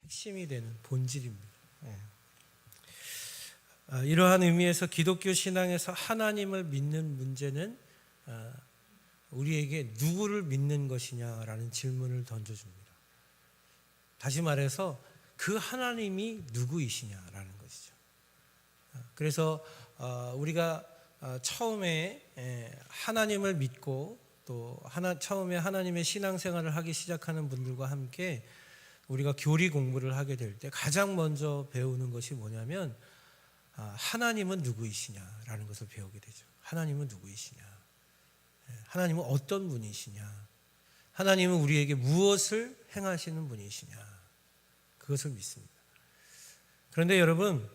핵심이 되는 본질입니다. 이러한 의미에서 기독교 신앙에서 하나님을 믿는 문제는 우리에게 누구를 믿는 것이냐라는 질문을 던져줍니다. 다시 말해서 그 하나님이 누구이시냐라는 것이죠. 그래서 우리가 처음에 하나님을 믿고 또 처음에 하나님의 신앙생활을 하기 시작하는 분들과 함께 우리가 교리 공부를 하게 될 때 가장 먼저 배우는 것이 뭐냐면 하나님은 누구이시냐라는 것을 배우게 되죠. 하나님은 누구이시냐? 하나님은 어떤 분이시냐? 하나님은 우리에게 무엇을 행하시는 분이시냐? 그것을 믿습니다. 그런데 여러분,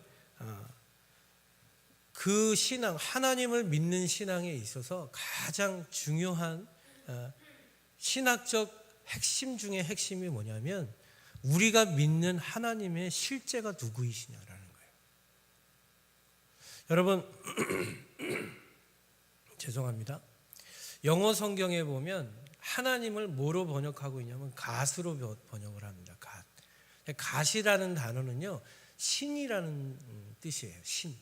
그 신앙, 하나님을 믿는 신앙에 있어서 가장 중요한 신학적 핵심 중에 핵심이 뭐냐면 우리가 믿는 하나님의 실제가 누구이시냐라는 거예요. 여러분, 죄송합니다. 영어 성경에 보면 하나님을 뭐로 번역하고 있냐면 갓으로 번역을 합니다. 갓. 갓이라는 단어는요, 신이라는 뜻이에요. 신.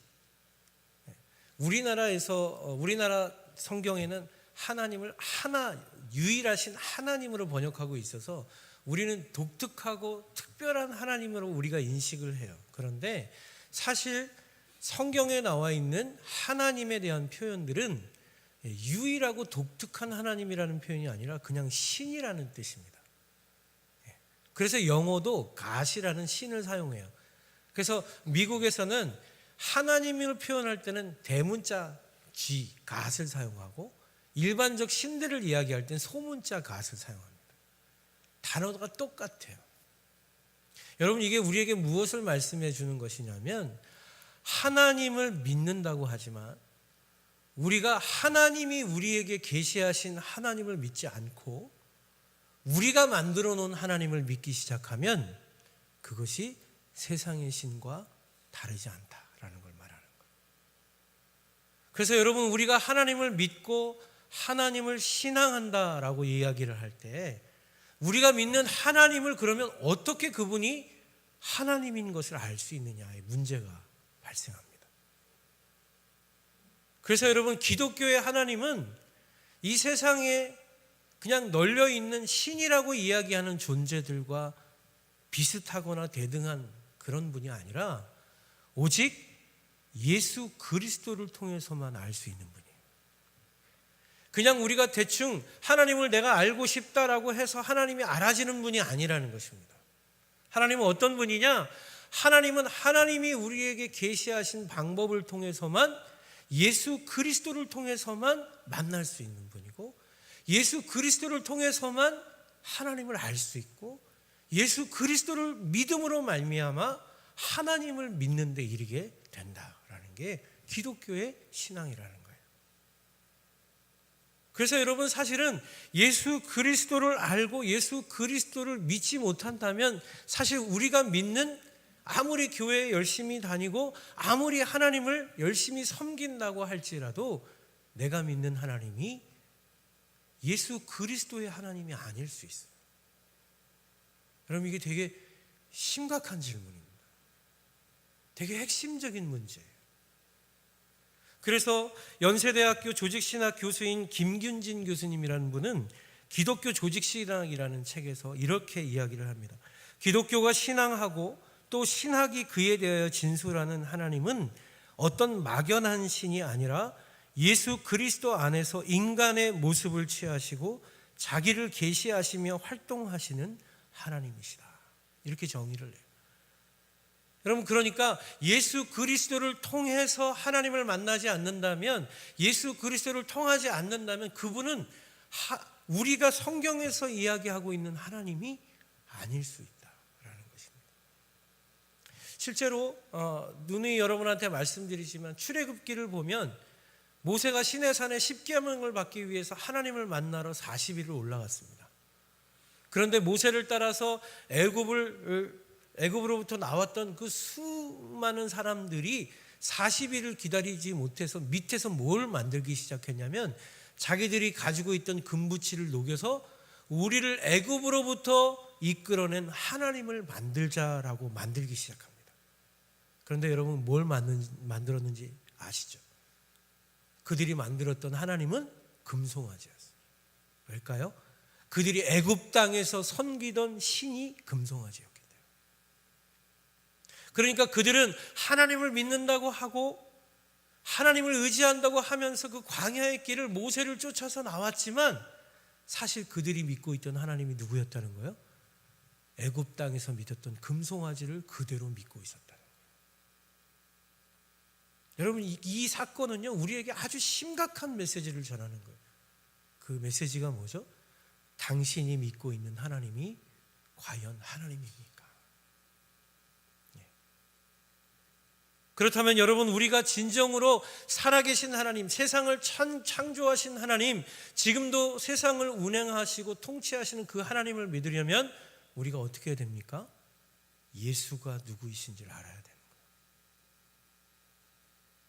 우리나라 성경에는 하나님을 유일하신 하나님으로 번역하고 있어서 우리는 독특하고 특별한 하나님으로 우리가 인식을 해요. 그런데 사실 성경에 나와 있는 하나님에 대한 표현들은 유일하고 독특한 하나님이라는 표현이 아니라 그냥 신이라는 뜻입니다. 그래서 영어도 God이라는 신을 사용해요. 그래서 미국에서는 하나님을 표현할 때는 대문자 G, God을 사용하고 일반적 신들을 이야기할 때는 소문자 God을 사용합니다. 단어가 똑같아요. 여러분, 이게 우리에게 무엇을 말씀해 주는 것이냐면 하나님을 믿는다고 하지만 우리가 하나님이 우리에게 계시하신 하나님을 믿지 않고 우리가 만들어 놓은 하나님을 믿기 시작하면 그것이 세상의 신과 다르지 않다라는 걸 말하는 거예요. 그래서 여러분, 우리가 하나님을 믿고 하나님을 신앙한다라고 이야기를 할 때 우리가 믿는 하나님을 그러면 어떻게 그분이 하나님인 것을 알 수 있느냐의 문제가 발생합니다. 그래서 여러분, 기독교의 하나님은 이 세상에 그냥 널려 있는 신이라고 이야기하는 존재들과 비슷하거나 대등한 그런 분이 아니라 오직 예수 그리스도를 통해서만 알 수 있는 분이에요. 그냥 우리가 대충 하나님을 내가 알고 싶다라고 해서 하나님이 알아지는 분이 아니라는 것입니다. 하나님은 어떤 분이냐? 하나님은 하나님이 우리에게 계시하신 방법을 통해서만 예수 그리스도를 통해서만 만날 수 있는 분이고 예수 그리스도를 통해서만 하나님을 알 수 있고 예수 그리스도를 믿음으로 말미암아 하나님을 믿는 데 이르게 된다라는 게 기독교의 신앙이라는 거예요. 그래서 여러분, 사실은 예수 그리스도를 알고 예수 그리스도를 믿지 못한다면 사실 우리가 믿는 아무리 교회에 열심히 다니고 아무리 하나님을 열심히 섬긴다고 할지라도 내가 믿는 하나님이 예수 그리스도의 하나님이 아닐 수 있어요. 여러분, 이게 되게 심각한 질문입니다. 되게 핵심적인 문제예요. 그래서 연세대학교 조직신학 교수인 김균진 교수님이라는 분은 기독교 조직신학이라는 책에서 이렇게 이야기를 합니다. 기독교가 신앙하고 또 신학이 그에 대하여 진술하는 하나님은 어떤 막연한 신이 아니라 예수 그리스도 안에서 인간의 모습을 취하시고 자기를 계시하시며 활동하시는 하나님이시다. 이렇게 정의를 해요. 여러분, 그러니까 예수 그리스도를 통해서 하나님을 만나지 않는다면, 예수 그리스도를 통하지 않는다면 그분은 우리가 성경에서 이야기하고 있는 하나님이 아닐 수 있다라는 것입니다. 실제로 누누이 여러분한테 말씀드리지만 출애굽기를 보면 모세가 시내산에 십계명을 받기 위해서 하나님을 만나러 40일을 올라갔습니다. 그런데 모세를 따라서 애굽으로부터 나왔던 그 수많은 사람들이 40일을 기다리지 못해서 밑에서 뭘 만들기 시작했냐면 자기들이 가지고 있던 금부치를 녹여서 우리를 애굽으로부터 이끌어낸 하나님을 만들자라고 만들기 시작합니다. 그런데 여러분 뭘 만들었는지 아시죠? 그들이 만들었던 하나님은 금송아지였어요. 왜일까요? 그들이 애굽 땅에서 섬기던 신이 금송아지였기 때문에. 그러니까 그들은 하나님을 믿는다고 하고 하나님을 의지한다고 하면서 그 광야의 길을 모세를 쫓아서 나왔지만 사실 그들이 믿고 있던 하나님이 누구였다는 거예요? 애굽 땅에서 믿었던 금송아지를 그대로 믿고 있었다는 거예요. 여러분 이 사건은요 우리에게 아주 심각한 메시지를 전하는 거예요. 그 메시지가 뭐죠? 당신이 믿고 있는 하나님이 과연 하나님입니까? 그렇다면 여러분 우리가 진정으로 살아계신 하나님, 세상을 창조하신 하나님, 지금도 세상을 운행하시고 통치하시는 그 하나님을 믿으려면 우리가 어떻게 해야 됩니까? 예수가 누구이신지를 알아야 됩니다.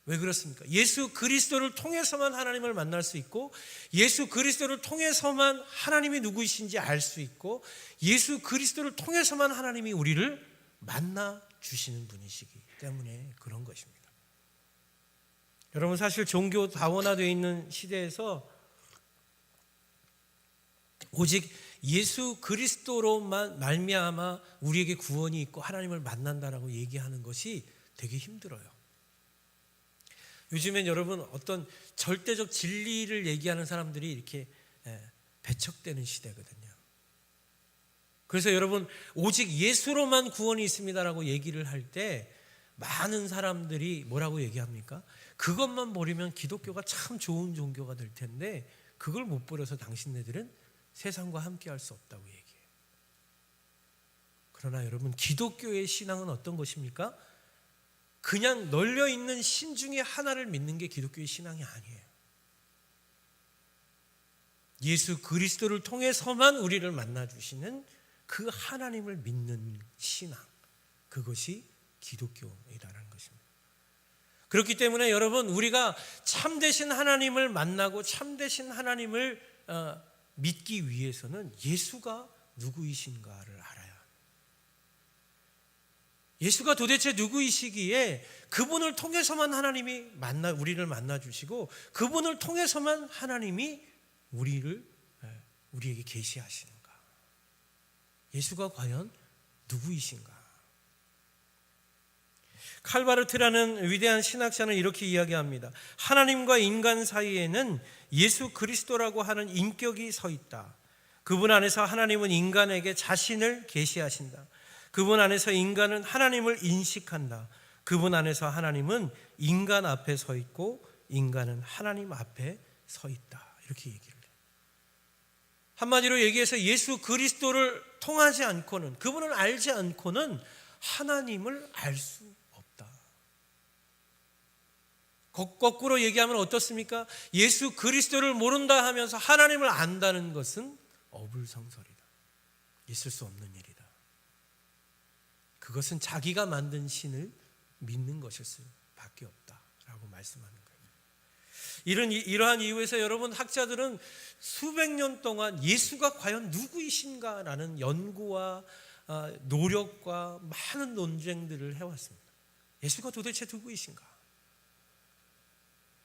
왜 그렇습니까? 예수 그리스도를 통해서만 하나님을 만날 수 있고 예수 그리스도를 통해서만 하나님이 누구이신지 알 수 있고 예수 그리스도를 통해서만 하나님이 우리를 만나 주시는 분이시기 때문에 그런 것입니다. 여러분 사실 종교 다원화되어 있는 시대에서 오직 예수 그리스도로만 말미암아 우리에게 구원이 있고 하나님을 만난다라고 얘기하는 것이 되게 힘들어요. 요즘엔 여러분 어떤 절대적 진리를 얘기하는 사람들이 이렇게 배척되는 시대거든요. 그래서 여러분 오직 예수로만 구원이 있습니다라고 얘기를 할 때 많은 사람들이 뭐라고 얘기합니까? 그것만 버리면 기독교가 참 좋은 종교가 될 텐데 그걸 못 버려서 당신네들은 세상과 함께할 수 없다고 얘기해요. 그러나 여러분 기독교의 신앙은 어떤 것입니까? 그냥 널려있는 신 중에 하나를 믿는 게 기독교의 신앙이 아니에요. 예수 그리스도를 통해서만 우리를 만나주시는 그 하나님을 믿는 신앙, 그것이 기독교이다라는 것입니다. 그렇기 때문에 여러분 우리가 참되신 하나님을 만나고 참되신 하나님을 믿기 위해서는 예수가 누구이신가를 알아야 합니다. 예수가 도대체 누구이시기에 그분을 통해서만 하나님이 우리를 만나주시고 그분을 통해서만 하나님이 우리에게 계시하시는가? 예수가 과연 누구이신가? 칼바르트라는 위대한 신학자는 이렇게 이야기합니다. 하나님과 인간 사이에는 예수 그리스도라고 하는 인격이 서 있다. 그분 안에서 하나님은 인간에게 자신을 계시하신다. 그분 안에서 인간은 하나님을 인식한다. 그분 안에서 하나님은 인간 앞에 서 있고 인간은 하나님 앞에 서 있다. 이렇게 얘기를 해요. 한마디로 얘기해서 예수 그리스도를 통하지 않고는, 그분을 알지 않고는 하나님을 알 수 없다. 거꾸로 얘기하면 어떻습니까? 예수 그리스도를 모른다 하면서 하나님을 안다는 것은 어불성설이다. 있을 수 없는 일이다. 그것은 자기가 만든 신을 믿는 것일 수밖에 없다라고 말씀하는 거예요. 이러한 이유에서 여러분 학자들은 수백 년 동안 예수가 과연 누구이신가라는 연구와 노력과 많은 논쟁들을 해왔습니다. 예수가 도대체 누구이신가?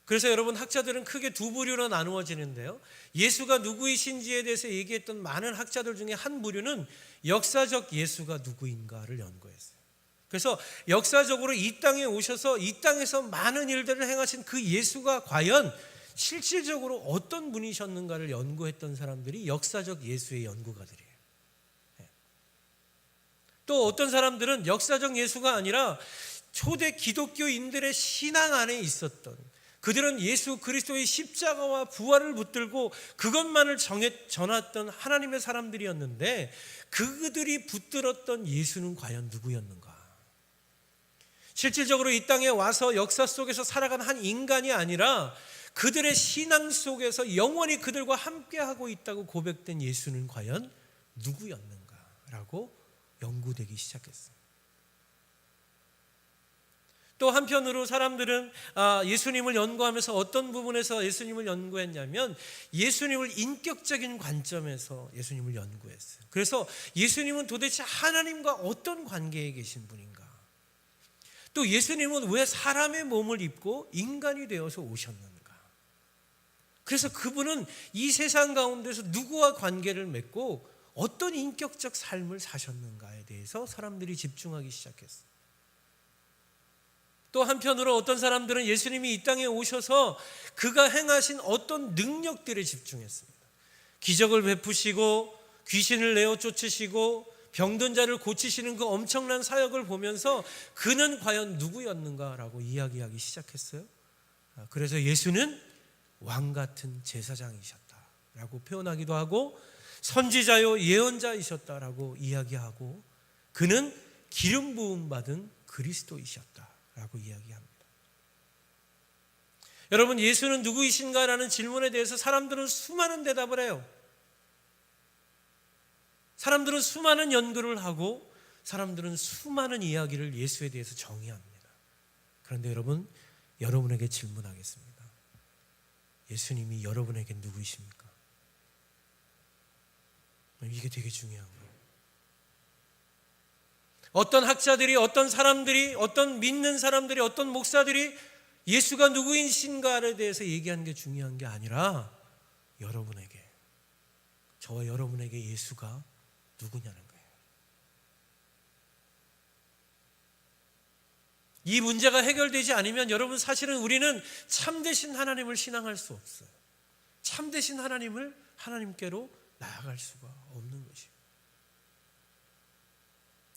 그래서 여러분 학자들은 크게 두 부류로 나누어지는데요. 예수가 누구이신지에 대해서 얘기했던 많은 학자들 중에 한 부류는 역사적 예수가 누구인가를 연구했어요. 그래서 역사적으로 이 땅에 오셔서 이 땅에서 많은 일들을 행하신 그 예수가 과연 실질적으로 어떤 분이셨는가를 연구했던 사람들이 역사적 예수의 연구가들이에요. 또 어떤 사람들은 역사적 예수가 아니라 초대 기독교인들의 신앙 안에 있었던, 그들은 예수 그리스도의 십자가와 부활을 붙들고 그것만을 전했던 하나님의 사람들이었는데 그들이 붙들었던 예수는 과연 누구였는가? 실질적으로 이 땅에 와서 역사 속에서 살아간 한 인간이 아니라 그들의 신앙 속에서 영원히 그들과 함께하고 있다고 고백된 예수는 과연 누구였는가라고 연구되기 시작했습니다. 또 한편으로 사람들은 예수님을 연구하면서 어떤 부분에서 예수님을 연구했냐면 예수님을 인격적인 관점에서 예수님을 연구했어요. 그래서 예수님은 도대체 하나님과 어떤 관계에 계신 분인가? 또 예수님은 왜 사람의 몸을 입고 인간이 되어서 오셨는가? 그래서 그분은 이 세상 가운데서 누구와 관계를 맺고 어떤 인격적 삶을 사셨는가에 대해서 사람들이 집중하기 시작했어요. 또 한편으로 어떤 사람들은 예수님이 이 땅에 오셔서 그가 행하신 어떤 능력들에 집중했습니다. 기적을 베푸시고 귀신을 내어 쫓으시고 병든 자를 고치시는 그 엄청난 사역을 보면서 그는 과연 누구였는가라고 이야기하기 시작했어요. 그래서 예수는 왕 같은 제사장이셨다라고 표현하기도 하고 선지자요 예언자이셨다라고 이야기하고 그는 기름 부음 받은 그리스도이셨다라고 이야기합니다. 여러분, 예수는 누구이신가라는 질문에 대해서 사람들은 수많은 대답을 해요. 사람들은 수많은 연구를 하고 사람들은 수많은 이야기를 예수에 대해서 정의합니다. 그런데 여러분, 여러분에게 질문하겠습니다. 예수님이 여러분에게 누구이십니까? 이게 되게 중요한 거예요. 어떤 학자들이, 어떤 사람들이, 어떤 믿는 사람들이, 어떤 목사들이 예수가 누구이신가에 대해서 얘기하는 게 중요한 게 아니라 여러분에게, 저와 여러분에게 예수가 누구냐는 거예요. 이 문제가 해결되지 않으면 여러분, 사실은 우리는 참되신 하나님을 신앙할 수 없어요. 참되신 하나님께로 나아갈 수가 없는 것이에요.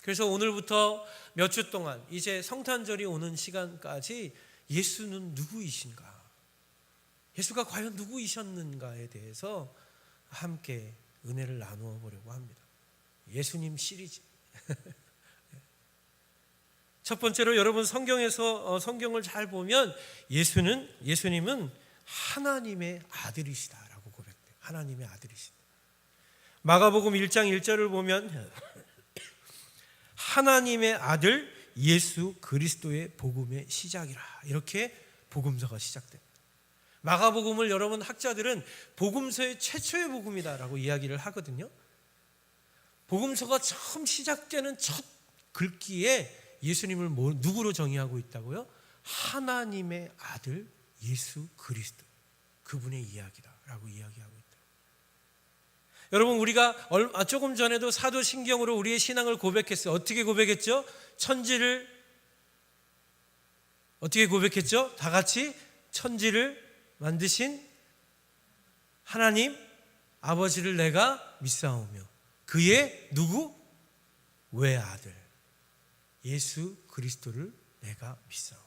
그래서 오늘부터 몇 주 동안 이제 성탄절이 오는 시간까지 예수는 누구이신가, 예수가 과연 누구이셨는가에 대해서 함께 은혜를 나누어 보려고 합니다. 예수님 시리즈. 첫 번째로 여러분, 성경을 잘 보면 예수님은 하나님의 아들이시다라고 고백돼요. 하나님의 아들이시다. 마가복음 1장 1절을 보면 하나님의 아들 예수 그리스도의 복음의 시작이라, 이렇게 복음서가 시작됩니다. 마가복음을 여러분, 학자들은 복음서의 최초의 복음이다라고 이야기를 하거든요. 복음서가 처음 시작되는 첫 글귀에 예수님을 누구로 정의하고 있다고요? 하나님의 아들 예수 그리스도, 그분의 이야기다라고 이야기하고 있다. 여러분, 우리가 조금 전에도 사도신경으로 우리의 신앙을 고백했어요. 어떻게 고백했죠? 천지를 어떻게 고백했죠? 다 같이 천지를 만드신 하나님 아버지를 내가 믿사오며 그의 누구? 외아들 예수 그리스도를 내가 믿사오며.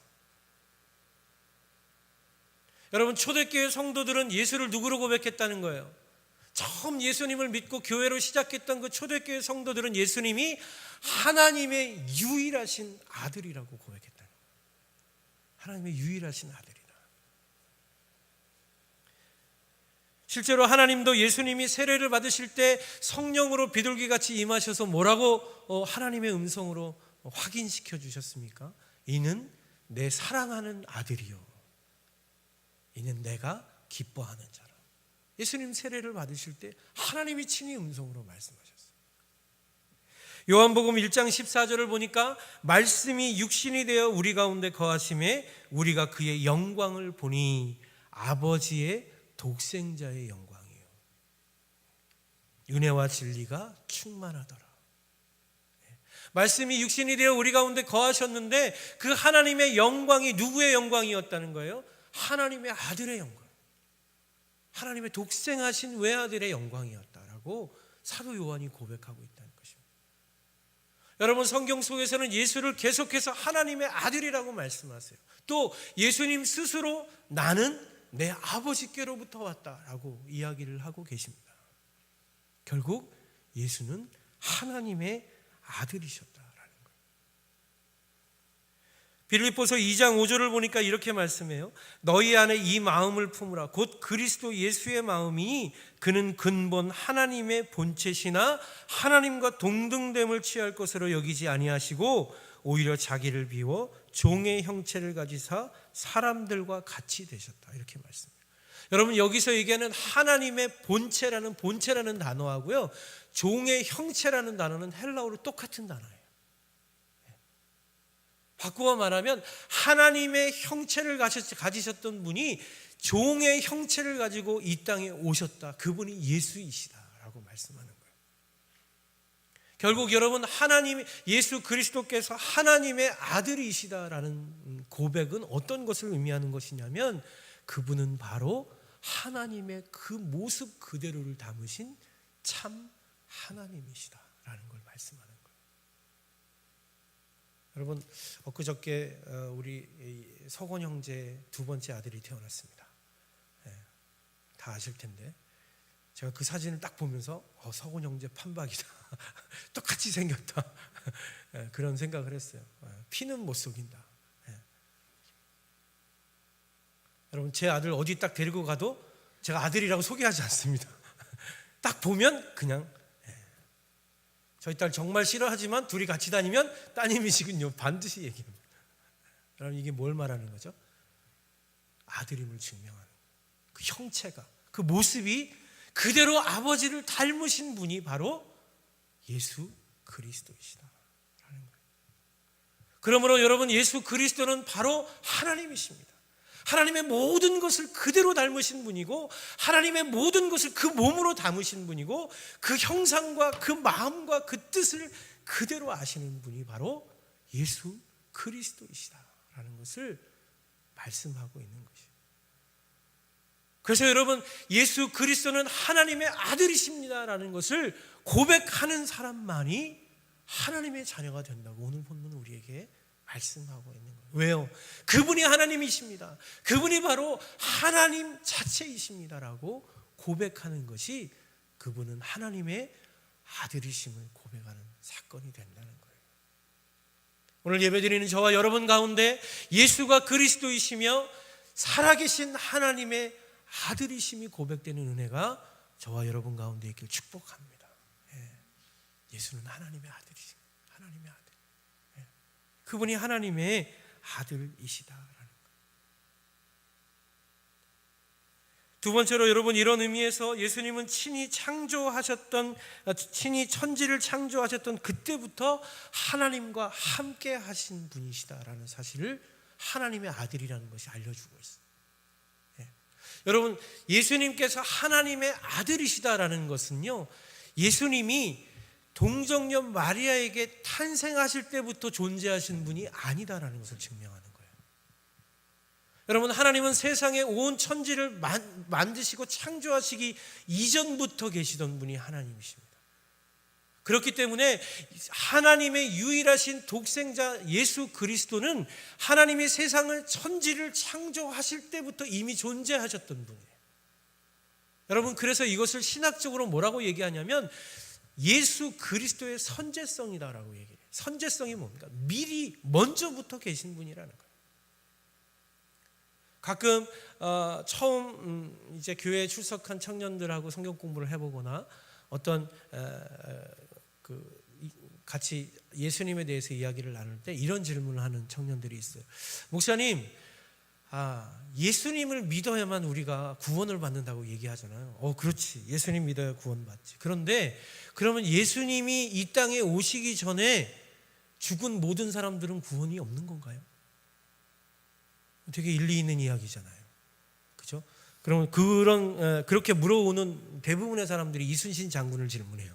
여러분, 초대교회 성도들은 예수를 누구로 고백했다는 거예요? 처음 예수님을 믿고 교회로 시작했던 그 초대교회 성도들은 예수님이 하나님의 유일하신 아들이라고 고백했다는 거예요. 하나님의 유일하신 아들이다. 실제로 하나님도 예수님이 세례를 받으실 때 성령으로 비둘기같이 임하셔서 뭐라고 하나님의 음성으로 확인시켜 주셨습니까? 이는 내 사랑하는 아들이요, 이는 내가 기뻐하는 자라. 예수님 세례를 받으실 때 하나님이 친히 음성으로 말씀하셨어요. 요한복음 1장 14절을 보니까 말씀이 육신이 되어 우리 가운데 거하심에 우리가 그의 영광을 보니 아버지의 독생자의 영광이요, 은혜와 진리가 충만하더라. 말씀이 육신이 되어 우리 가운데 거하셨는데 그 하나님의 영광이 누구의 영광이었다는 거예요? 하나님의 아들의 영광, 하나님의 독생하신 외아들의 영광이었다라고 사도 요한이 고백하고 있다는 것입니다. 여러분, 성경 속에서는 예수를 계속해서 하나님의 아들이라고 말씀하세요. 또 예수님 스스로 나는 내 아버지께로부터 왔다라고 이야기를 하고 계십니다. 결국 예수는 하나님의 아들이셨다라는 거예요. 빌립보서 2장 5절을 보니까 이렇게 말씀해요. 너희 안에 이 마음을 품으라. 곧 그리스도 예수의 마음이 그는 근본 하나님의 본체시나 하나님과 동등됨을 취할 것으로 여기지 아니하시고 오히려 자기를 비워 종의 형체를 가지사 사람들과 같이 되셨다. 이렇게 말씀해요. 여러분, 여기서 얘기하는 하나님의 본체라는 단어하고요, 종의 형체라는 단어는 헬라어로 똑같은 단어예요. 바꾸어 말하면 하나님의 형체를 가지셨던 분이 종의 형체를 가지고 이 땅에 오셨다. 그분이 예수이시다라고 말씀하는 거예요. 결국 여러분, 예수 그리스도께서 하나님의 아들이시다라는 고백은 어떤 것을 의미하는 것이냐면, 그분은 바로 하나님의 그 모습 그대로를 담으신 참 하나님이시다라는 걸 말씀하는 거예요. 여러분, 엊그저께 우리 석원 형제 두 번째 아들이 태어났습니다. 다 아실 텐데, 제가 그 사진을 딱 보면서 석원 형제 판박이다. 똑같이 생겼다. 그런 생각을 했어요. 피는 못 속인다. 여러분, 제 아들 어디 딱 데리고 가도 제가 아들이라고 소개하지 않습니다. 딱 보면 그냥, 저희 딸 정말 싫어하지만 둘이 같이 다니면 따님이시군요, 반드시 얘기합니다. 여러분, 이게 뭘 말하는 거죠? 아들임을 증명하는 그 형체가, 그 모습이 그대로 아버지를 닮으신 분이 바로 예수 그리스도이시다라는 거예요. 그러므로 여러분, 예수 그리스도는 바로 하나님이십니다. 하나님의 모든 것을 그대로 닮으신 분이고, 하나님의 모든 것을 그 몸으로 담으신 분이고, 그 형상과 그 마음과 그 뜻을 그대로 아시는 분이 바로 예수 그리스도이시다라는 것을 말씀하고 있는 것이에요. 그래서 여러분, 예수 그리스도는 하나님의 아들이십니다라는 것을 고백하는 사람만이 하나님의 자녀가 된다고 오늘 본문은 우리에게 말씀하고 있는 거예요. 왜요? 그분이 하나님이십니다. 그분이 바로 하나님 자체이십니다라고 고백하는 것이 그분은 하나님의 아들이심을 고백하는 사건이 된다는 거예요. 오늘 예배드리는 저와 여러분 가운데 예수가 그리스도이시며 살아계신 하나님의 아들이심이 고백되는 은혜가 저와 여러분 가운데 있길 축복합니다. 예수는 하나님의 아들이십니다. 하나님의 아들. 그분이 하나님의 아들이시다라는 거예요. 두 번째로 여러분, 이런 의미에서 예수님은 친히 천지를 창조하셨던 그때부터 하나님과 함께 하신 분이시다라는 사실을 하나님의 아들이라는 것이 알려주고 있어요. 여러분, 예수님께서 하나님의 아들이시다라는 것은요, 예수님이 동정녀 마리아에게 탄생하실 때부터 존재하신 분이 아니다라는 것을 증명하는 거예요. 여러분, 하나님은 세상에 온 천지를 만드시고 창조하시기 이전부터 계시던 분이 하나님이십니다. 그렇기 때문에 하나님의 유일하신 독생자 예수 그리스도는 하나님이 세상을, 천지를 창조하실 때부터 이미 존재하셨던 분이에요. 여러분, 그래서 이것을 신학적으로 뭐라고 얘기하냐면 예수 그리스도의 선제성이다라고 얘기해요. 선제성이 뭡니까? 미리 먼저부터 계신 분이라는 거예요. 가끔 처음 이제 교회에 출석한 청년들하고 성경 공부를 해보거나 어떤 같이 예수님에 대해서 이야기를 나눌 때 이런 질문을 하는 청년들이 있어요. 목사님, 예수님을 믿어야만 우리가 구원을 받는다고 얘기하잖아요. 그렇지, 예수님 믿어야 구원 받지. 그런데 그러면 예수님이 이 땅에 오시기 전에 죽은 모든 사람들은 구원이 없는 건가요? 되게 일리 있는 이야기잖아요. 그렇죠? 그러면 그렇게 물어오는 대부분의 사람들이 이순신 장군을 질문해요.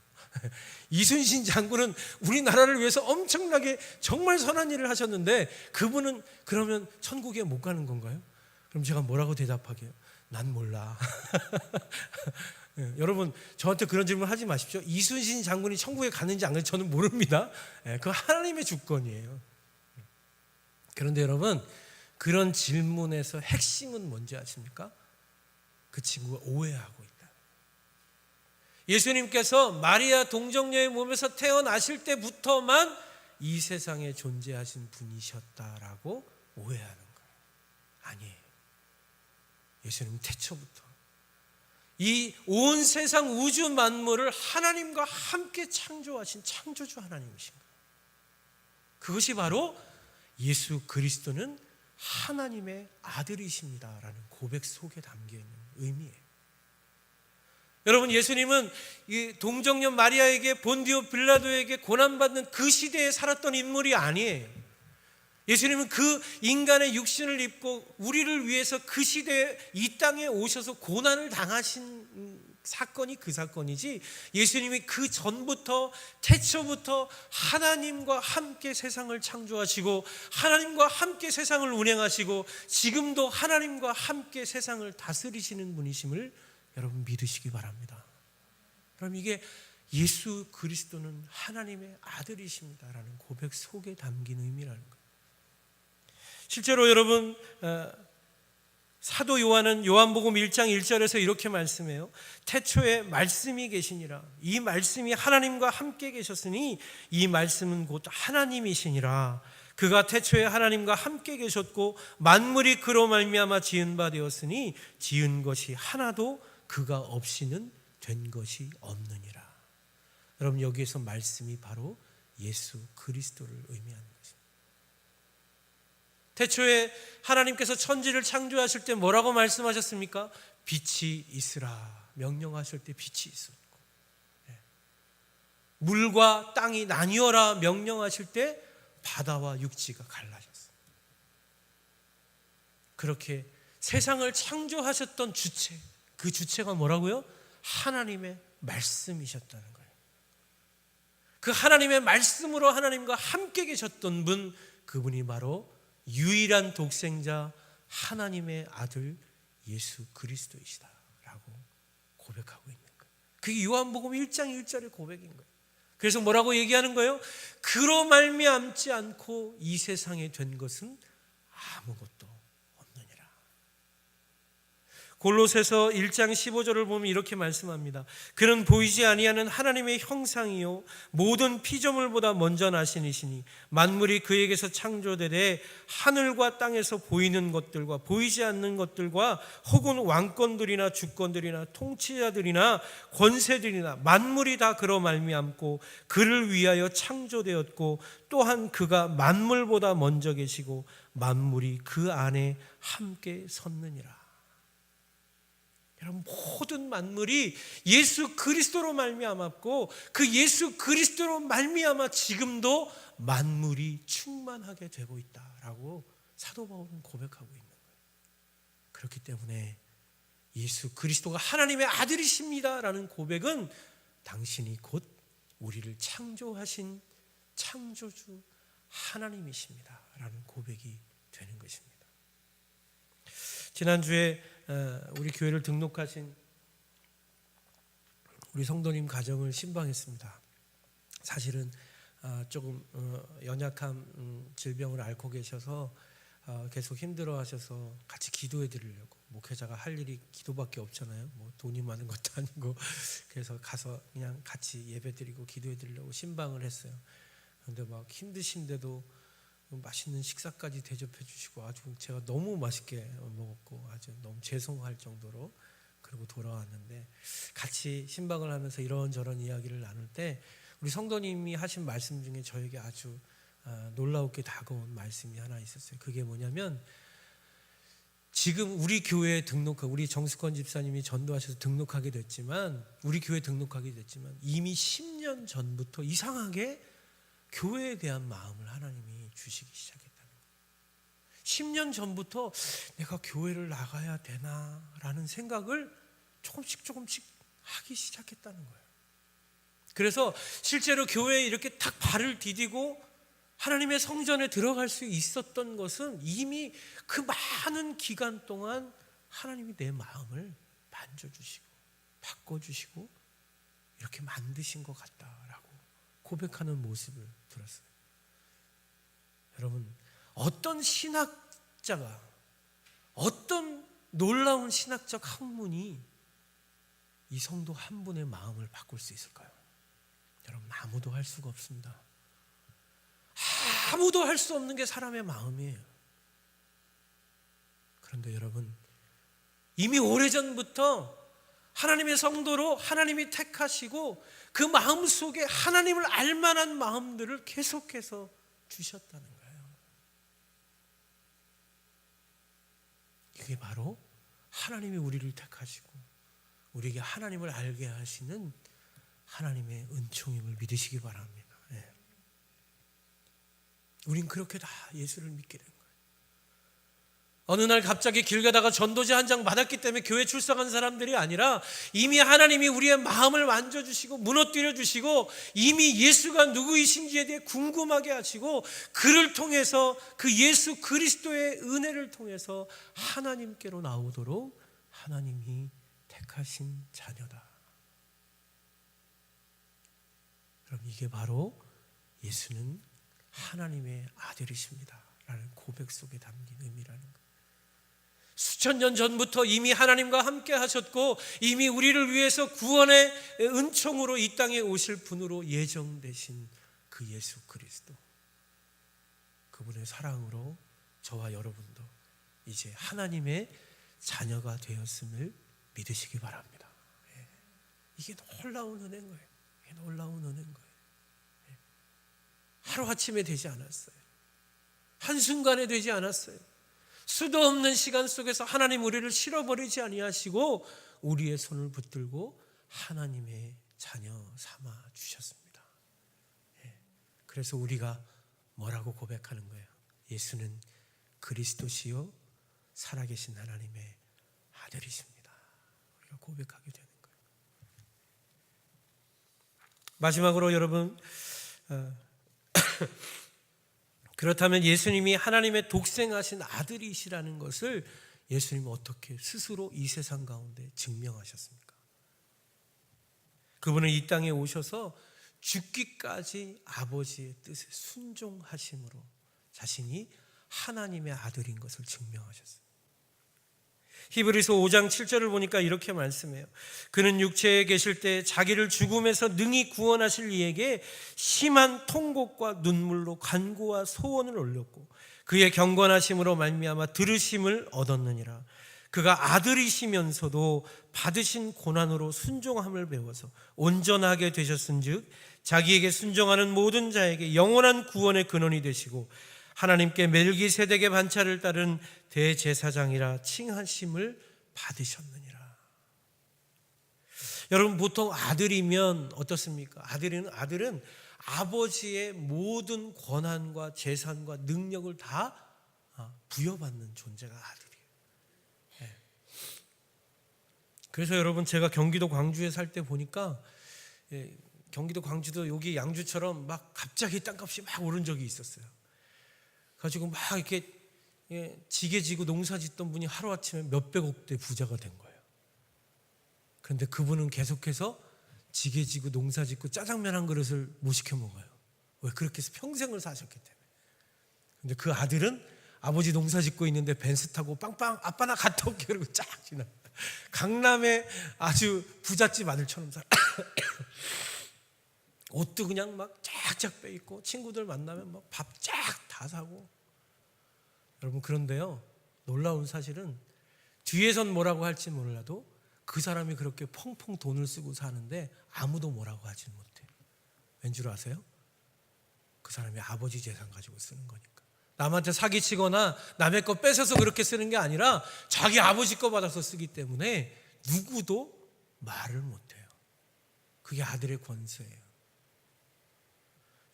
이순신 장군은 우리나라를 위해서 엄청나게 정말 선한 일을 하셨는데 그분은 그러면 천국에 못 가는 건가요? 그럼 제가 뭐라고 대답하게요? 난 몰라. 여러분, 저한테 그런 질문 하지 마십시오. 이순신 장군이 천국에 갔는지 안 갔는지 저는 모릅니다. 그건 하나님의 주권이에요. 그런데 여러분, 그런 질문에서 핵심은 뭔지 아십니까? 그 친구가 오해하고 있다. 예수님께서 마리아 동정녀의 몸에서 태어나실 때부터만 이 세상에 존재하신 분이셨다라고 오해하는 거예요. 아니에요. 예수님은 태초부터 이 온 세상 우주 만물을 하나님과 함께 창조하신 창조주 하나님이신 거예요. 그것이 바로 예수 그리스도는 하나님의 아들이십니다라는 고백 속에 담겨 있는 의미예요. 여러분, 예수님은 이 동정녀 마리아에게 본디오 빌라도에게 고난받는 그 시대에 살았던 인물이 아니에요. 예수님은 그 인간의 육신을 입고 우리를 위해서 그 시대에 이 땅에 오셔서 고난을 당하신 사건이 그 사건이지, 예수님이 그 전부터 태초부터 하나님과 함께 세상을 창조하시고 하나님과 함께 세상을 운행하시고 지금도 하나님과 함께 세상을 다스리시는 분이심을 여러분 믿으시기 바랍니다. 그럼 이게 예수 그리스도는 하나님의 아들이십니다라는 고백 속에 담긴 의미라는 거예요. 실제로 여러분, 사도 요한은 요한복음 1장 1절에서 이렇게 말씀해요. 태초에 말씀이 계시니라. 이 말씀이 하나님과 함께 계셨으니 이 말씀은 곧 하나님이시니라. 그가 태초에 하나님과 함께 계셨고 만물이 그로 말미암아 지은 바 되었으니 지은 것이 하나도 그가 없이는 된 것이 없느니라. 여러분, 여기에서 말씀이 바로 예수 그리스도를 의미하는 것입니다. 태초에 하나님께서 천지를 창조하실 때 뭐라고 말씀하셨습니까? 빛이 있으라 명령하실 때 빛이 있었고, 물과 땅이 나뉘어라 명령하실 때 바다와 육지가 갈라졌어요. 그렇게 세상을 창조하셨던 주체, 그 주체가 뭐라고요? 하나님의 말씀이셨다는 거예요. 그 하나님의 말씀으로 하나님과 함께 계셨던 분, 그분이 바로 유일한 독생자 하나님의 아들 예수 그리스도이시다라고 고백하고 있는 거예요. 그게 요한복음 1장 1절의 고백인 거예요. 그래서 뭐라고 얘기하는 거예요? 그로 말미암지 않고 이 세상에 된 것은 아무것도 없느니라. 골로새서 1장 15절을 보면 이렇게 말씀합니다. 그는 보이지 아니하는 하나님의 형상이요 모든 피조물보다 먼저 나신 이시니 만물이 그에게서 창조되되 하늘과 땅에서 보이는 것들과 보이지 않는 것들과 혹은 왕권들이나 주권들이나 통치자들이나 권세들이나 만물이 다 그로 말미암고 그를 위하여 창조되었고 또한 그가 만물보다 먼저 계시고 만물이 그 안에 함께 섰느니라. 여러분, 모든 만물이 예수 그리스도로 말미암았고 그 예수 그리스도로 말미암아 지금도 만물이 충만하게 되고 있다라고 사도 바울은 고백하고 있는 거예요. 그렇기 때문에 예수 그리스도가 하나님의 아들이십니다라는 고백은 당신이 곧 우리를 창조하신 창조주 하나님이십니다라는 고백이 되는 것입니다. 지난주에 우리 교회를 등록하신 우리 성도님 가정을 신방했습니다. 사실은 조금 연약한 질병을 앓고 계셔서 계속 힘들어하셔서 같이 기도해 드리려고, 목회자가 할 일이 기도밖에 없잖아요. 뭐 돈이 많은 것도 아니고. 그래서 가서 그냥 같이 예배 드리고 기도해 드리려고 신방을 했어요. 그런데 막 힘드신데도 맛있는 식사까지 대접해 주시고 아주 제가 너무 맛있게 먹었고 아주 너무 죄송할 정도로, 그리고 돌아왔는데 같이 신방을 하면서 이런저런 이야기를 나눌 때 우리 성도님이 하신 말씀 중에 저에게 아주 놀라웠게 다가온 말씀이 하나 있었어요. 그게 뭐냐면, 지금 우리 교회에 등록하고 우리 정숙권 집사님이 전도하셔서 등록하게 됐지만, 우리 교회에 등록하게 됐지만 이미 10년 전부터 이상하게 교회에 대한 마음을 하나님이 주시기 시작했다는 거예요. 10년 전부터 내가 교회를 나가야 되나라는 생각을 조금씩 하기 시작했다는 거예요. 그래서 실제로 교회에 이렇게 탁 발을 디디고 하나님의 성전에 들어갈 수 있었던 것은 이미 그 많은 기간 동안 하나님이 내 마음을 만져주시고 바꿔주시고 이렇게 만드신 것 같다라고 고백하는 모습을 들었어요. 여러분, 어떤 신학자가, 어떤 놀라운 신학적 학문이 이 성도 한 분의 마음을 바꿀 수 있을까요? 여러분, 아무도 할 수가 없습니다. 아무도 할 수 없는 게 사람의 마음이에요. 그런데 여러분, 이미 오래전부터 하나님의 성도로 하나님이 택하시고 그 마음속에 하나님을 알만한 마음들을 계속해서 주셨다는 거예요. 이게 바로 하나님이 우리를 택하시고 우리에게 하나님을 알게 하시는 하나님의 은총임을 믿으시기 바랍니다. 예. 우린 그렇게 다 예수를 믿게 된 거예요. 어느 날 갑자기 길 가다가 전도지 한 장 받았기 때문에 교회 출석한 사람들이 아니라 이미 하나님이 우리의 마음을 만져주시고 무너뜨려 주시고 이미 예수가 누구이신지에 대해 궁금하게 하시고 그를 통해서 그 예수 그리스도의 은혜를 통해서 하나님께로 나오도록 하나님이 택하신 자녀다. 그럼 이게 바로 예수는 하나님의 아들이십니다 라는 고백 속에 담긴 의미라는 거예요. 수천 년 전부터 이미 하나님과 함께 하셨고 이미 우리를 위해서 구원의 은총으로 이 땅에 오실 분으로 예정되신 그 예수 그리스도, 그분의 사랑으로 저와 여러분도 이제 하나님의 자녀가 되었음을 믿으시기 바랍니다. 이게 놀라운 은혜인 거예요. 이게 놀라운 은혜인 거예요. 하루아침에 되지 않았어요. 한순간에 되지 않았어요. 수도 없는 시간 속에서 하나님 우리를 실어버리지 아니하시고 우리의 손을 붙들고 하나님의 자녀 삼아 주셨습니다. 그래서 우리가 뭐라고 고백하는 거예요? 예수는 그리스도시요 살아계신 하나님의 아들이십니다. 우리가 고백하게 되는 거예요. 마지막으로 여러분, 그렇다면 예수님이 하나님의 독생하신 아들이시라는 것을 예수님은 어떻게 스스로 이 세상 가운데 증명하셨습니까? 그분은 이 땅에 오셔서 죽기까지 아버지의 뜻에 순종하심으로 자신이 하나님의 아들인 것을 증명하셨어요. 히브리서 5장 7절을 보니까 이렇게 말씀해요. 그는 육체에 계실 때 자기를 죽음에서 능히 구원하실 이에게 심한 통곡과 눈물로 간구와 소원을 올렸고 그의 경건하심으로 말미암아 들으심을 얻었느니라. 그가 아들이시면서도 받으신 고난으로 순종함을 배워서 온전하게 되셨은즉 자기에게 순종하는 모든 자에게 영원한 구원의 근원이 되시고 하나님께 멜기세덱의 반차를 따른 대제사장이라 칭하심을 받으셨느니라. 여러분, 보통 아들이면 어떻습니까? 아들은 아버지의 모든 권한과 재산과 능력을 다 부여받는 존재가 아들이에요. 그래서 여러분, 제가 경기도 광주에 살 때 보니까 경기도 광주도 여기 양주처럼 막 갑자기 땅값이 막 오른 적이 있었어요. 가지고 막 이렇게 지게 지고 농사 짓던 분이 하루아침에 몇백억대 부자가 된 거예요. 그런데 그분은 계속해서 지게 지고 농사 짓고 짜장면 한 그릇을 못 시켜 먹어요. 왜? 그렇게 해서 평생을 사셨기 때문에. 근데 그 아들은 아버지 농사 짓고 있는데 벤츠 타고 빵빵 아빠 나 갔다 올게 그러고 쫙 지나. 강남의 아주 부잣집 아들처럼 살아. 옷도 그냥 막 쫙쫙 빼입고 친구들 만나면 막 밥 쫙 다 사고. 여러분, 그런데요, 놀라운 사실은 뒤에선 뭐라고 할지 몰라도 그 사람이 그렇게 펑펑 돈을 쓰고 사는데 아무도 뭐라고 하지 못해요. 왠 줄 아세요? 그 사람이 아버지 재산 가지고 쓰는 거니까. 남한테 사기치거나 남의 거 뺏어서 그렇게 쓰는 게 아니라 자기 아버지 거 받아서 쓰기 때문에 누구도 말을 못해요. 그게 아들의 권세예요.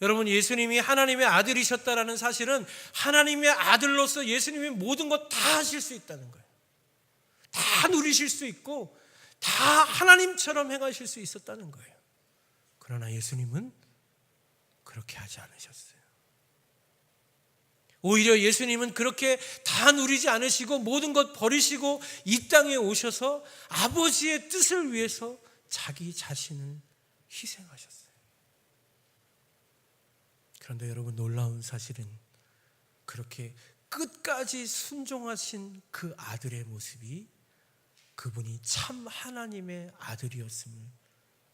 여러분, 예수님이 하나님의 아들이셨다라는 사실은 하나님의 아들로서 예수님이 모든 것 다 하실 수 있다는 거예요. 다 누리실 수 있고 다 하나님처럼 행하실 수 있었다는 거예요. 그러나 예수님은 그렇게 하지 않으셨어요. 오히려 예수님은 그렇게 다 누리지 않으시고 모든 것 버리시고 이 땅에 오셔서 아버지의 뜻을 위해서 자기 자신을 희생하셨어요. 그런데 여러분, 놀라운 사실은 그렇게 끝까지 순종하신 그 아들의 모습이 그분이 참 하나님의 아들이었음을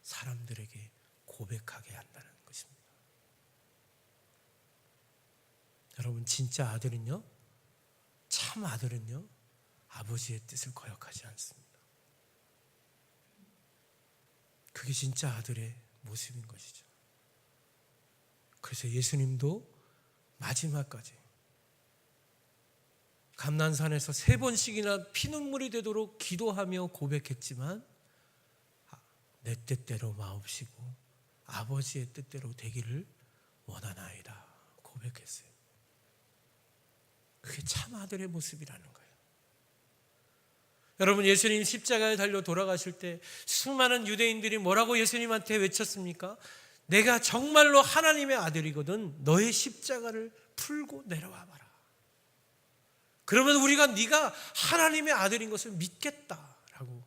사람들에게 고백하게 한다는 것입니다. 여러분, 진짜 아들은요, 참 아들은요, 아버지의 뜻을 거역하지 않습니다. 그게 진짜 아들의 모습인 것이죠. 그래서 예수님도 마지막까지 감난산에서 3번씩이나 피눈물이 되도록 기도하며 고백했지만 내 뜻대로 마옵시고 아버지의 뜻대로 되기를 원하나이다 고백했어요. 그게 참 아들의 모습이라는 거예요. 여러분, 예수님 십자가에 달려 돌아가실 때 수많은 유대인들이 뭐라고 예수님한테 외쳤습니까? 내가 정말로 하나님의 아들이거든 너의 십자가를 풀고 내려와 봐라. 그러면 우리가 네가 하나님의 아들인 것을 믿겠다라고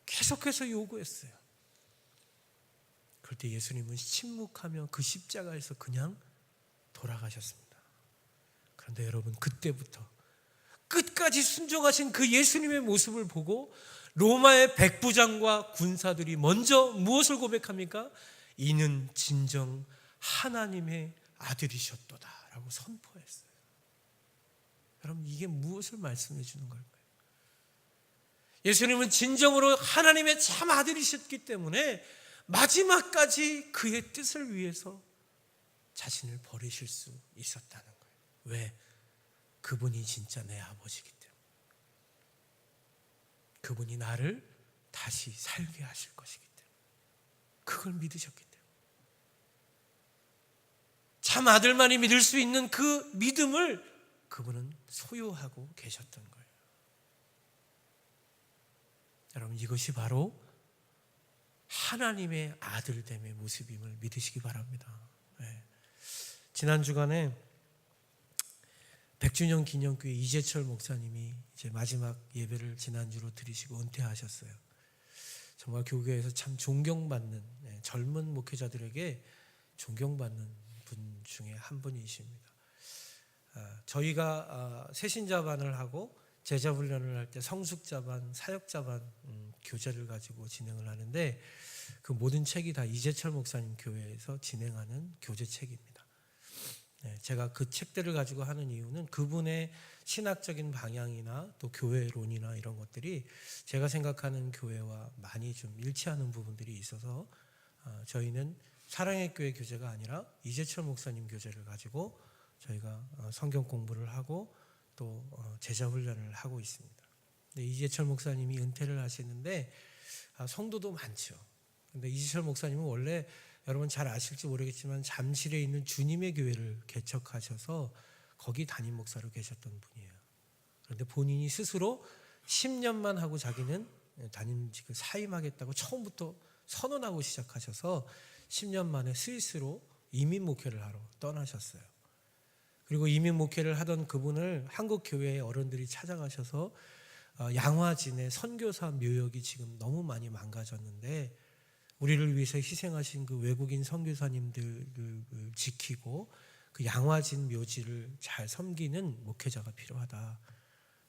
계속해서 요구했어요. 그럴 때 예수님은 침묵하며 그 십자가에서 그냥 돌아가셨습니다. 그런데 여러분, 그때부터 끝까지 순종하신 그 예수님의 모습을 보고 로마의 백부장과 군사들이 먼저 무엇을 고백합니까? 이는 진정 하나님의 아들이셨도다 라고 선포했어요. 여러분, 이게 무엇을 말씀해 주는 걸까요? 예수님은 진정으로 하나님의 참 아들이셨기 때문에 마지막까지 그의 뜻을 위해서 자신을 버리실 수 있었다는 거예요. 왜? 그분이 진짜 내 아버지이기 때문에. 그분이 나를 다시 살게 하실 것이기 때문에. 그걸 믿으셨기 때문에. 참 아들만이 믿을 수 있는 그 믿음을 그분은 소유하고 계셨던 거예요. 여러분, 이것이 바로 하나님의 아들됨의 모습임을 믿으시기 바랍니다. 네. 지난 주간에 100주년 기념교회 이재철 목사님이 이제 마지막 예배를 지난주로 드리시고 은퇴하셨어요. 정말 교회에서 참 존경받는, 젊은 목회자들에게 존경받는 분 중에 한 분이십니다. 저희가 새신자반을 하고 제자훈련을 할 때 성숙자반, 사역자반 교재를 가지고 진행을 하는데 그 모든 책이 다 이재철 목사님 교회에서 진행하는 교재책입니다. 제가 그 책들을 가지고 하는 이유는 그분의 신학적인 방향이나 또 교회론이나 이런 것들이 제가 생각하는 교회와 많이 좀 일치하는 부분들이 있어서 저희는 사랑의 교회 교재가 아니라 이재철 목사님 교재를 가지고 저희가 성경 공부를 하고 또 제자 훈련을 하고 있습니다. 이재철 목사님이 은퇴를 하시는데 성도도 많죠. 근데 이재철 목사님은 원래 여러분 잘 아실지 모르겠지만 잠실에 있는 주님의 교회를 개척하셔서 거기 담임 목사로 계셨던 분이에요. 그런데 본인이 스스로 10년만 하고 자기는 담임직을 사임하겠다고 처음부터 선언하고 시작하셔서 10년 만에 스위스로 이민 목회를 하러 떠나셨어요. 그리고 이민 목회를 하던 그분을 한국 교회의 어른들이 찾아가셔서 양화진의 선교사 묘역이 지금 너무 많이 망가졌는데 우리를 위해서 희생하신 그 외국인 선교사님들을 지키고 그 양화진 묘지를 잘 섬기는 목회자가 필요하다.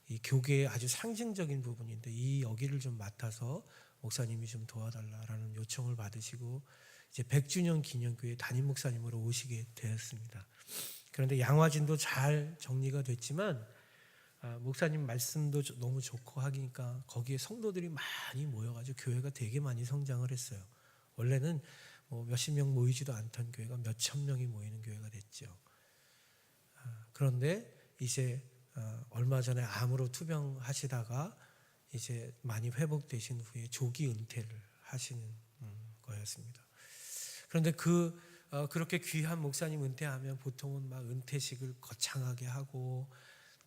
이 교계의 아주 상징적인 부분인데 이 여기를 좀 맡아서 목사님이 좀 도와달라라는 요청을 받으시고 이제 100주년 기념교회 담임 목사님으로 오시게 되었습니다. 그런데 양화진도 잘 정리가 됐지만 목사님 말씀도 너무 좋고 하니까 거기에 성도들이 많이 모여가지고 교회가 되게 많이 성장을 했어요. 원래는 뭐 몇십 명 모이지도 않던 교회가 몇천 명이 모이는 교회가 됐죠. 그런데 이제 얼마 전에 암으로 투병하시다가 이제 많이 회복되신 후에 조기 은퇴를 하시는 거였습니다. 그런데 그렇게 귀한 목사님 은퇴하면 보통은 막 은퇴식을 거창하게 하고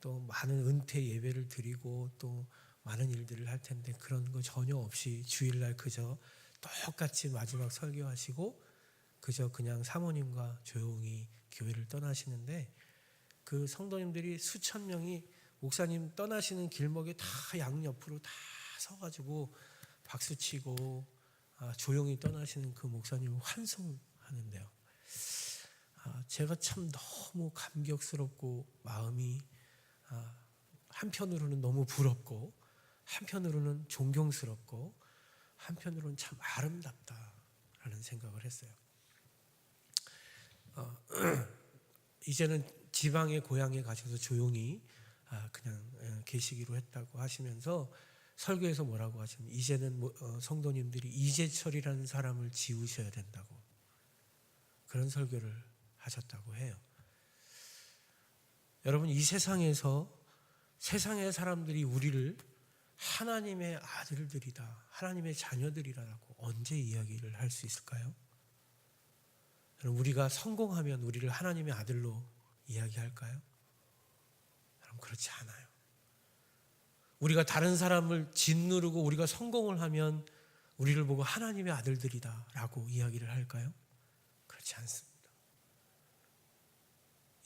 또 많은 은퇴 예배를 드리고 또 많은 일들을 할 텐데 그런 거 전혀 없이 주일날 그저 똑같이 마지막 설교하시고 그저 그냥 사모님과 조용히 교회를 떠나시는데 그 성도님들이 수천 명이 목사님 떠나시는 길목에 다 양옆으로 다 서가지고 박수치고 조용히 떠나시는 그 목사님을 환송하는데요. 제가 참 너무 감격스럽고 마음이 한편으로는 너무 부럽고 한편으로는 존경스럽고 한편으로는 참 아름답다라는 생각을 했어요. 이제는 지방의 고향에 가셔서 조용히 그냥 계시기로 했다고 하시면서 설교에서 뭐라고 하시면 이제는 성도님들이 이재철이라는 사람을 지우셔야 된다고 그런 설교를 하셨다고 해요. 여러분, 이 세상에서 세상의 사람들이 우리를 하나님의 아들들이다, 하나님의 자녀들이라고 언제 이야기를 할 수 있을까요? 우리가 성공하면 우리를 하나님의 아들로 이야기할까요? 여러분, 그렇지 않아요. 우리가 다른 사람을 짓누르고 우리가 성공을 하면 우리를 보고 하나님의 아들들이다 라고 이야기를 할까요? 그렇지 않습니다.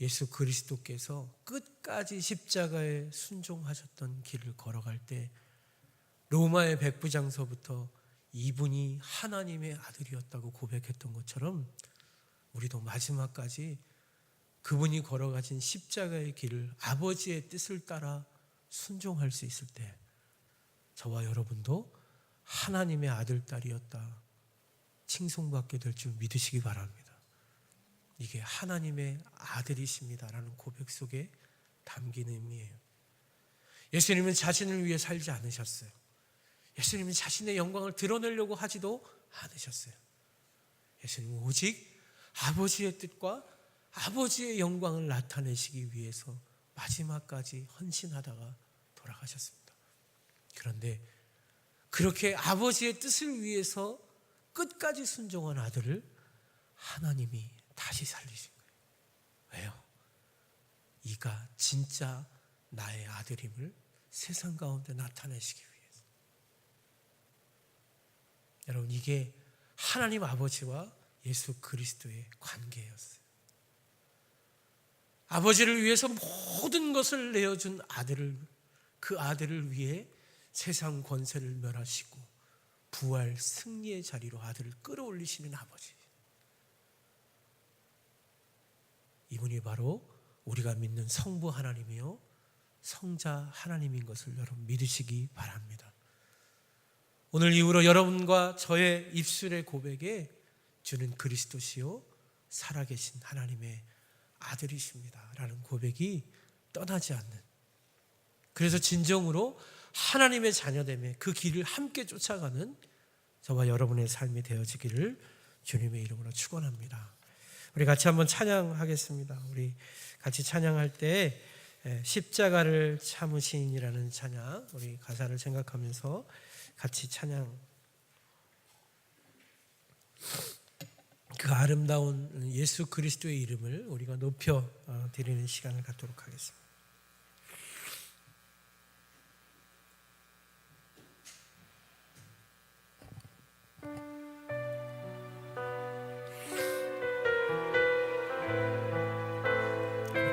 예수 그리스도께서 끝까지 십자가에 순종하셨던 길을 걸어갈 때 로마의 백부장서부터 이분이 하나님의 아들이었다고 고백했던 것처럼 우리도 마지막까지 그분이 걸어가신 십자가의 길을 아버지의 뜻을 따라 순종할 수 있을 때 저와 여러분도 하나님의 아들, 딸이었다 칭송받게 될 줄 믿으시기 바랍니다. 이게 하나님의 아들이십니다라는 고백 속에 담긴 의미예요. 예수님은 자신을 위해 살지 않으셨어요. 예수님은 자신의 영광을 드러내려고 하지도 않으셨어요. 예수님은 오직 아버지의 뜻과 아버지의 영광을 나타내시기 위해서 마지막까지 헌신하다가 돌아가셨습니다. 그런데 그렇게 아버지의 뜻을 위해서 끝까지 순종한 아들을 하나님이 다시 살리신 거예요. 왜요? 이가 진짜 나의 아들임을 세상 가운데 나타내시기 위해서. 여러분, 이게 하나님 아버지와 예수 그리스도의 관계였어요. 아버지를 위해서 모든 것을 내어준 아들을, 그 아들을 위해 세상 권세를 멸하시고 부활 승리의 자리로 아들을 끌어올리시는 아버지. 이분이 바로 우리가 믿는 성부 하나님이요 성자 하나님인 것을 여러분 믿으시기 바랍니다. 오늘 이후로 여러분과 저의 입술의 고백에 주는 그리스도시요 살아계신 하나님의 아들이십니다 라는 고백이 떠나지 않는, 그래서 진정으로 하나님의 자녀됨에 그 길을 함께 쫓아가는 저와 여러분의 삶이 되어지기를 주님의 이름으로 축원합니다. 우리 같이 한번 찬양하겠습니다. 우리 같이 찬양할 때 십자가를 참으신이라는 찬양, 우리 가사를 생각하면서 같이 찬양, 그 아름다운 예수 그리스도의 이름을 우리가 높여 드리는 시간을 갖도록 하겠습니다.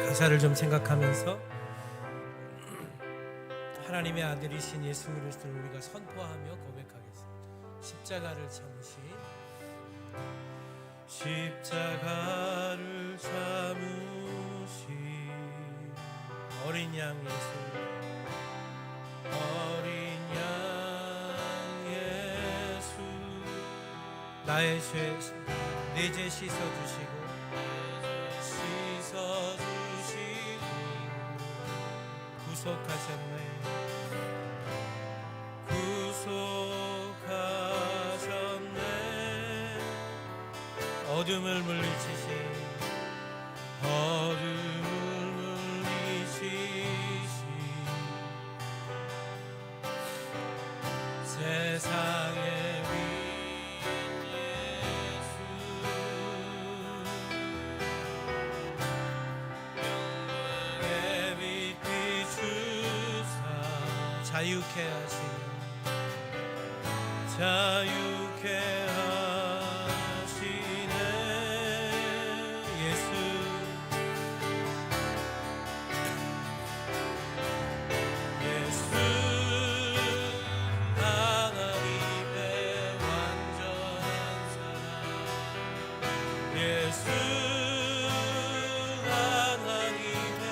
가사를 좀 생각하면서 하나님의 아들이신 예수 그리스도를 우리가 선포하며 고백하겠습니다. 십자가를 참으신, 십자가를 참으신 어린 양 예수, 어린 양 예수, 나의 죄, 내 죄 씻어주시고 구속하셨네, 구속하셨네. 어둠을 물리치신, 어둠을 물리치신 세상의 위 예수, 영광의 빛 비추사 자유케 하신, 자유케 하시네 예수. 예수 하나님의 완전한 사랑, 예수 하나님의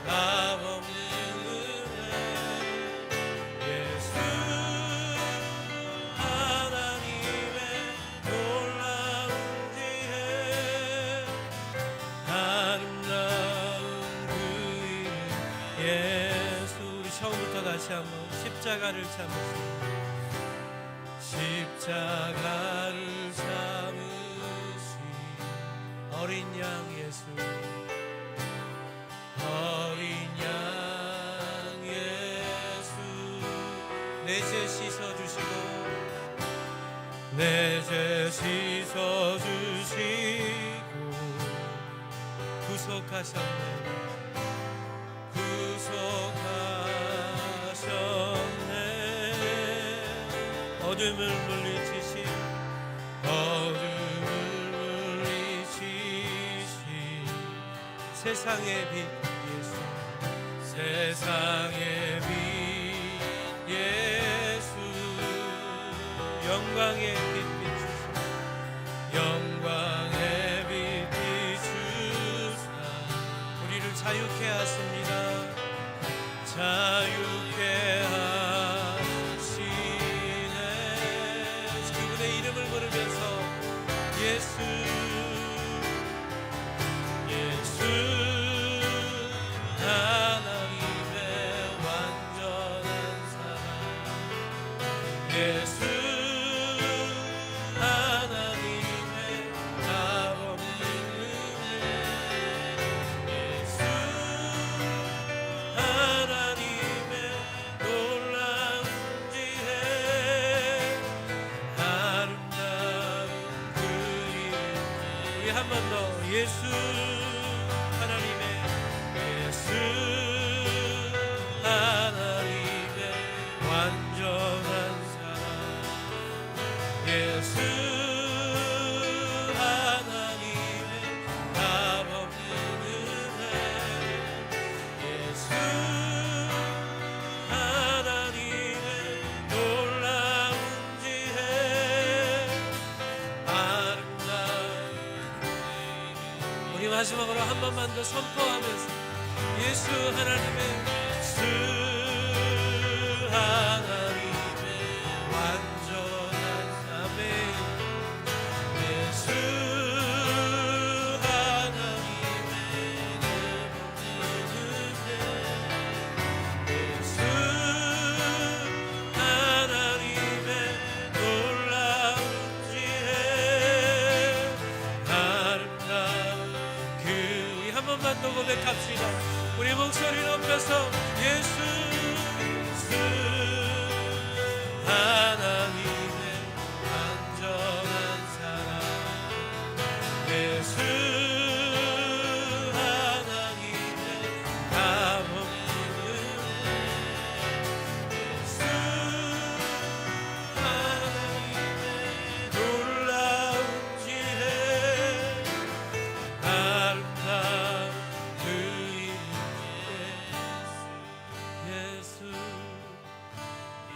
값없는 은혜, 예수 하나님의 놀라운 지혜, 아름다운 그 이름 예수. 우리 처음부터 다시 한번 십자가를 참으신, 십자가를 참으신 어린 양 예수, 어린 양 내 죄 씻어주시고 구속하셨네. 구속하셨네. 어둠을 물리치신 세상의 빛 예수, 세상의 빛 예수, 영광의 빛 비추사, 영광의 빛 비추사 우리를 자유케 하십니다. 자유케 하시네. 그분의 이름을 부르면서 예수 하나님의 완전한 사랑, 예수 하나님의 값없는 은혜, 예수 하나님의 놀라운 지혜, 아름다운 그 이름. 우리 한 번 더 예수 하나님의 완전한 사랑, 예수 하나님의 값없는 은혜, 예수 하나님의 놀라운 지혜, 아름다운 우리 마지막으로 한 번만 더 선포하면서 예수 하나님의 하나님의 완전한 삶에, 예수 하나님의 값없는 은혜, 예수 하나님의 놀라운 지혜, 아름다운 그 우리 한 번만 더 고백합시다. 우리 목소리 높여서 예수 하나님의 완전한 사랑, 예수 하나님의 값없는 은혜, 예수 하나님의 놀라운 지혜, 아름다운 그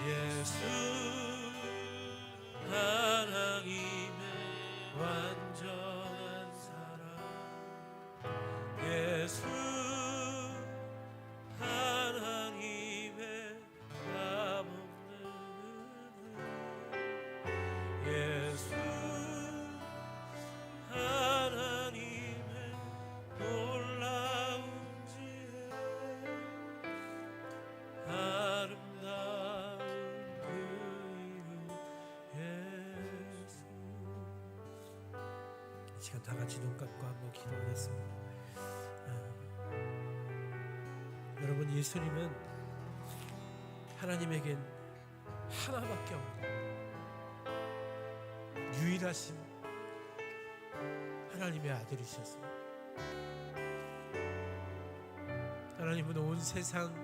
예수 하나님의 완전한 사랑, 예수 하나님의 값없는 은혜, 예수 하나님의 놀라운 지혜, 아름다운 그 이름 예수. 이 시간 다 같이 눈 감고 한번 기도하겠습니다. 여러분, 예수님은 하나님에겐 하나밖에 없는 유일하신 하나님의 아들이셨습니다. 하나님은 온 세상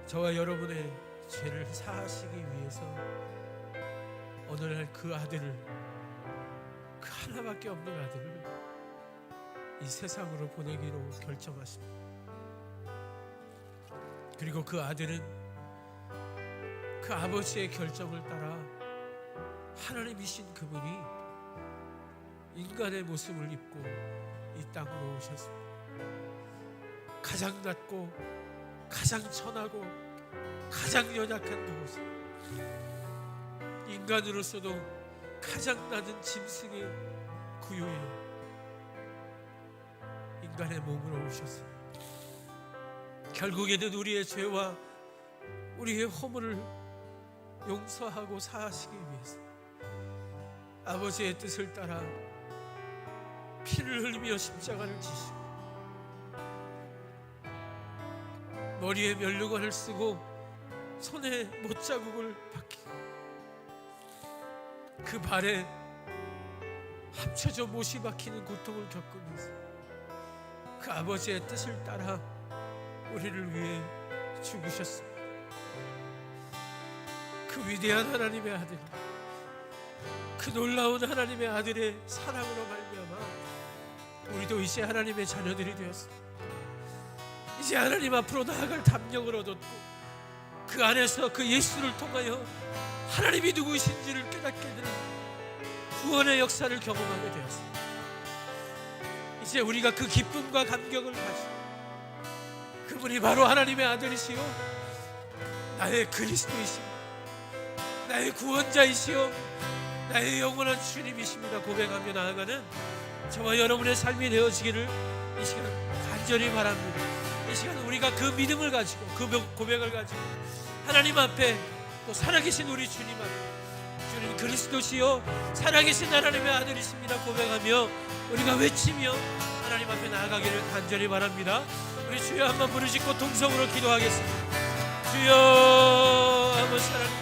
저와 여러분의 죄를 사하시기 위해서 오늘날 그 아들을, 그 하나밖에 없는 아들을 이 세상으로 보내기로 결정하십니다. 그리고 그 아들은 그 아버지의 결정을 따라 하나님이신 그분이 인간의 모습을 입고 이 땅으로 오셨습니다. 가장 낮고 가장 천하고 가장 연약한 그곳에 인간으로서도 가장 낮은 짐승의 구유에 인간의 몸으로 오셨습니다. 결국에는 우리의 죄와 우리의 허물을 용서하고 사하시기 위해서 아버지의 뜻을 따라 피를 흘리며 십자가를 지시고 머리에 면류관을 쓰고 손에 못자국을 박히고 그 발에 합쳐져 못이 박히는 고통을 겪으면서 그 아버지의 뜻을 따라 우리를 위해 죽으셨습니다. 그 위대한 하나님의 아들, 그 놀라운 하나님의 아들의 사랑으로 말미암아 우리도 이제 하나님의 자녀들이 되었습니다. 이제 하나님 앞으로 나아갈 담력을 얻었고 그 안에서 그 예수를 통하여 하나님이 누구이신지를 깨닫게 되는 구원의 역사를 경험하게 되었습니다. 이제 우리가 그 기쁨과 감격을 가지고 그분이 바로 하나님의 아들이시요 나의 그리스도이시며 나의 구원자이시요 나의 영원한 주님이십니다 고백하며 나아가는 저와 여러분의 삶이 되어지기를 이 시간 간절히 바랍니다. 이 시간 우리가 그 믿음을 가지고 그 고백을 가지고 하나님 앞에 또 살아계신 우리 주님 앞에 주님 그리스도시요 살아계신 하나님의 아들이십니다 고백하며 우리가 외치며 하나님 앞에 나아가기를 간절히 바랍니다. 우리 주여 한번 부르짖고 동성으로 기도하겠습니다. 주여 아버지 하나님,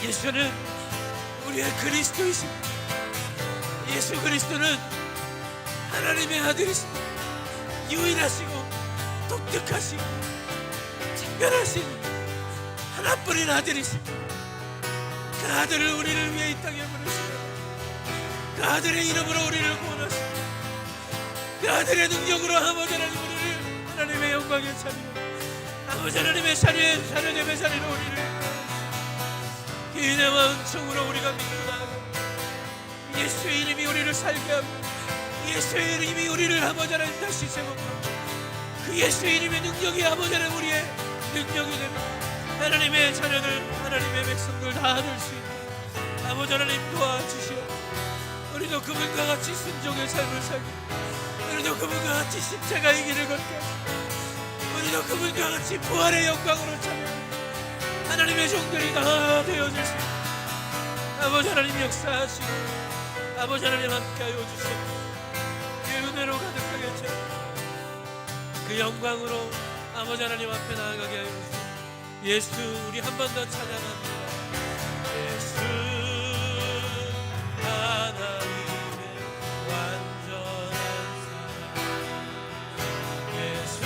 예수는 우리의 그리스도이십니다. 예수 그리스도는 하나님의 아들이십니다. 유일하시고 독특하시고 특별하신 하나뿐인 아들이십니다. 그 아들을 우리를 위해 이 땅에 보내시고 그 아들의 이름으로 우리를 구원하시고 그 아들의 능력으로 아버지 하나님 우리를 하나님의 영광의 자리로 아버지 하나님의 자리에 자녀됨의 자리로 우리를 은혜와 은총으로 우리가 믿고 나아가고 예수의 이름이 우리를 살게 하고 예수의 이름이 우리를 아버지 하나님 다시 세워가고 그 예수의 이름의 능력이 아버지 하나님 우리의 능력이 되면 하나님의 자녀들 하나님의 백성들 다 될 수 있는 아버지 하나님 도와주시오. 우리도 그분과 같이 순종의 삶을 살고 우리도 그분과 같이 십자가의 길을 걷게 하시고 우리도 그분과 같이 부활의 영광으로 찬양 하나님의 종들이 다 되어질 수 있는 아버지 하나님 역사하시고 아버지 하나님 함께하여 주시고 그 은혜로 가득하게 채워 그 영광으로 아버지 하나님 앞에 나아가게 하여 주시고 예수 우리 한 번 더 찬양합니다. 예수 하나님의 완전한 사랑 예수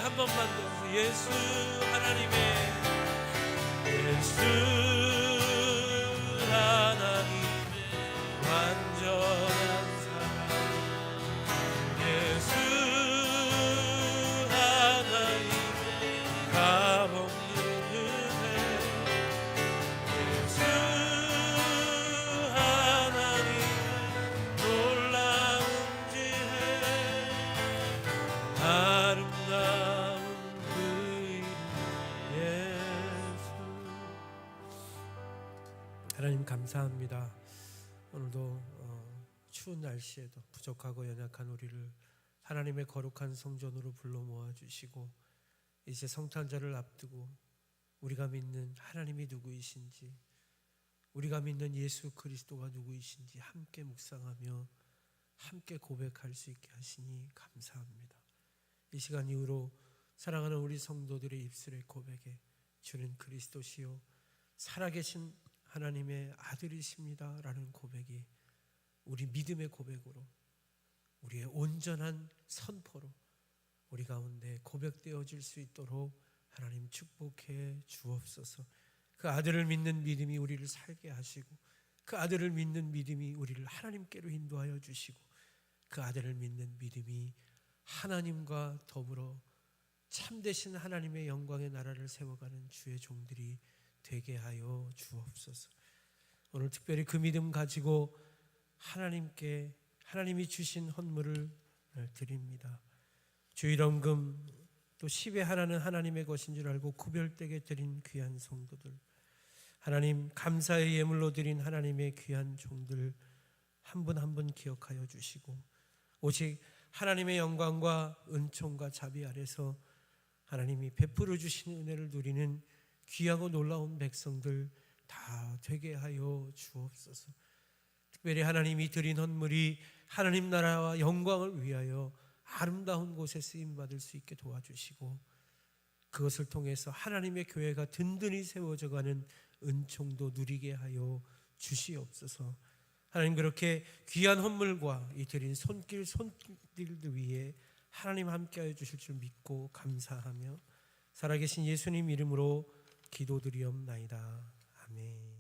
한 번만 더 예수 하나님의 예수 하나님의 완전한 사랑 예수 하나님의 값없는 은혜 예수 하나님의 놀라운 지혜 아름다운 하나님 감사합니다. 오늘도 추운 날씨에도 부족하고 연약한 우리를 하나님의 거룩한 성전으로 불러 모아주시고 이제 성탄절을 앞두고 우리가 믿는 하나님이 누구이신지 우리가 믿는 예수 그리스도가 누구이신지 함께 묵상하며 함께 고백할 수 있게 하시니 감사합니다. 이 시간 이후로 사랑하는 우리 성도들의 입술의 고백에 주는 그리스도시요 살아계신 하나님의 아들이십니다 라는 고백이 우리 믿음의 고백으로 우리의 온전한 선포로 우리 가운데 고백되어질 수 있도록 하나님 축복해 주옵소서. 그 아들을 믿는 믿음이 우리를 살게 하시고 그 아들을 믿는 믿음이 우리를 하나님께로 인도하여 주시고 그 아들을 믿는 믿음이 하나님과 더불어 참되신 하나님의 영광의 나라를 세워가는 주의 종들이 되게 하여 주옵소서. 오늘 특별히 그 믿음 가지고 하나님께 하나님이 주신 헌물을 드립니다. 주일원금 또 10의 하나는 하나님의 것인 줄 알고 구별되게 드린 귀한 성도들, 하나님 감사의 예물로 드린 하나님의 귀한 종들 한 분 한 분 기억하여 주시고 오직 하나님의 영광과 은총과 자비 아래서 하나님이 베풀어 주신 은혜를 누리는 귀하고 놀라운 백성들 다 되게 하여 주옵소서. 특별히 하나님이 드린 헌물이 하나님 나라와 영광을 위하여 아름다운 곳에 쓰임받을 수 있게 도와주시고, 그것을 통해서 하나님의 교회가 든든히 세워져가는 은총도 누리게 하여 주시옵소서. 하나님, 그렇게 귀한 헌물과 이 드린 손길들 위에 하나님 함께하여 주실 줄 믿고 감사하며 살아계신 예수님 이름으로 기도드리옵나이다. 아멘.